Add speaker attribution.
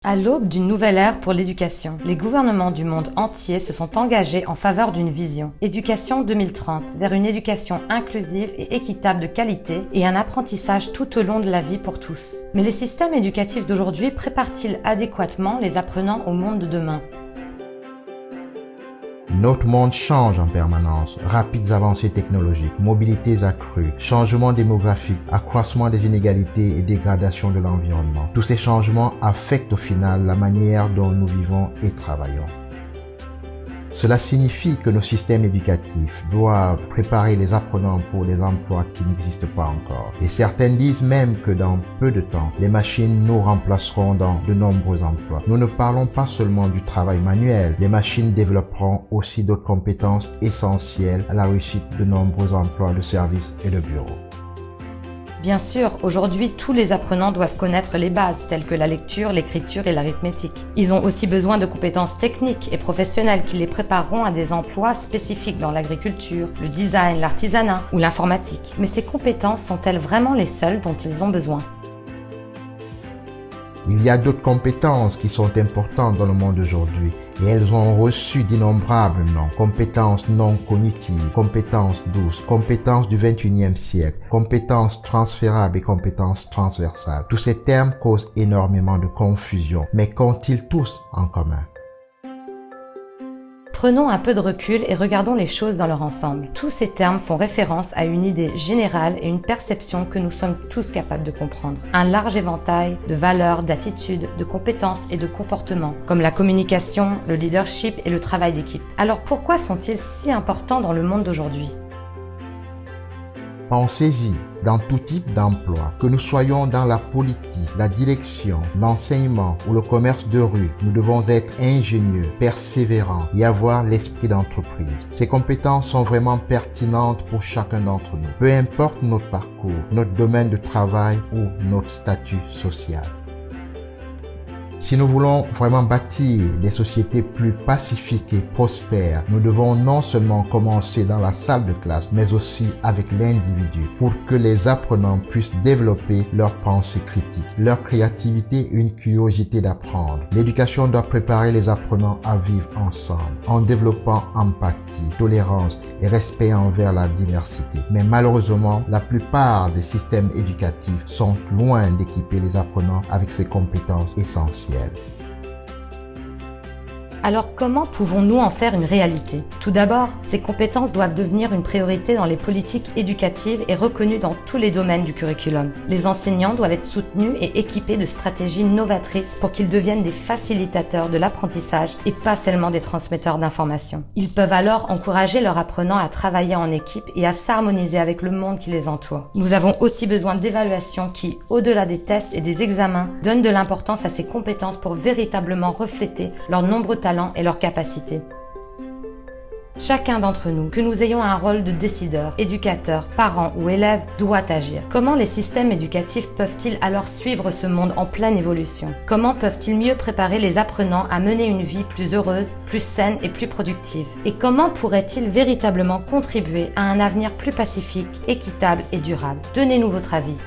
Speaker 1: À l'aube d'une nouvelle ère pour l'éducation, les gouvernements du monde entier se sont engagés en faveur d'une vision, Éducation 2030, vers une éducation inclusive et équitable de qualité et un apprentissage tout au long de la vie pour tous. Mais les systèmes éducatifs d'aujourd'hui préparent-ils adéquatement les apprenants au monde de demain ?
Speaker 2: Notre monde change en permanence. Rapides avancées technologiques, mobilités accrues, changements démographiques, accroissement des inégalités et dégradation de l'environnement. Tous ces changements affectent au final la manière dont nous vivons et travaillons. Cela signifie que nos systèmes éducatifs doivent préparer les apprenants pour des emplois qui n'existent pas encore. Et certains disent même que dans peu de temps, les machines nous remplaceront dans de nombreux emplois. Nous ne parlons pas seulement du travail manuel, les machines développeront aussi d'autres compétences essentielles à la réussite de nombreux emplois de services et de bureaux.
Speaker 1: Bien sûr, aujourd'hui, tous les apprenants doivent connaître les bases, telles que la lecture, l'écriture et l'arithmétique. Ils ont aussi besoin de compétences techniques et professionnelles qui les prépareront à des emplois spécifiques dans l'agriculture, le design, l'artisanat ou l'informatique. Mais ces compétences sont-elles vraiment les seules dont ils ont besoin ?
Speaker 2: Il y a d'autres compétences qui sont importantes dans le monde d'aujourd'hui et elles ont reçu d'innombrables noms. Compétences non cognitives, compétences douces, compétences du 21e siècle, compétences transférables et compétences transversales. Tous ces termes causent énormément de confusion, mais qu'ont-ils tous en commun ?
Speaker 1: Prenons un peu de recul et regardons les choses dans leur ensemble. Tous ces termes font référence à une idée générale et une perception que nous sommes tous capables de comprendre. Un large éventail de valeurs, d'attitudes, de compétences et de comportements, comme la communication, le leadership et le travail d'équipe. Alors pourquoi sont-ils si importants dans le monde d'aujourd'hui ?
Speaker 2: Pensez-y, dans tout type d'emploi, que nous soyons dans la politique, la direction, l'enseignement ou le commerce de rue, nous devons être ingénieux, persévérants et avoir l'esprit d'entreprise. Ces compétences sont vraiment pertinentes pour chacun d'entre nous, peu importe notre parcours, notre domaine de travail ou notre statut social. Si nous voulons vraiment bâtir des sociétés plus pacifiques et prospères, nous devons non seulement commencer dans la salle de classe, mais aussi avec l'individu pour que les apprenants puissent développer leur pensée critique, leur créativité et une curiosité d'apprendre. L'éducation doit préparer les apprenants à vivre ensemble, en développant empathie, tolérance et respect envers la diversité. Mais malheureusement, la plupart des systèmes éducatifs sont loin d'équiper les apprenants avec ces compétences essentielles.
Speaker 1: Alors comment pouvons-nous en faire une réalité ? Tout d'abord, ces compétences doivent devenir une priorité dans les politiques éducatives et reconnues dans tous les domaines du curriculum. Les enseignants doivent être soutenus et équipés de stratégies novatrices pour qu'ils deviennent des facilitateurs de l'apprentissage et pas seulement des transmetteurs d'informations. Ils peuvent alors encourager leurs apprenants à travailler en équipe et à s'harmoniser avec le monde qui les entoure. Nous avons aussi besoin d'évaluations qui, au-delà des tests et des examens, donnent de l'importance à ces compétences pour véritablement refléter leurs nombreux talents et leurs capacités. Chacun d'entre nous, que nous ayons un rôle de décideur, éducateur, parent ou élève, doit agir. Comment les systèmes éducatifs peuvent-ils alors suivre ce monde en pleine évolution ? Comment peuvent-ils mieux préparer les apprenants à mener une vie plus heureuse, plus saine et plus productive ? Et comment pourraient-ils véritablement contribuer à un avenir plus pacifique, équitable et durable ? Donnez-nous votre avis.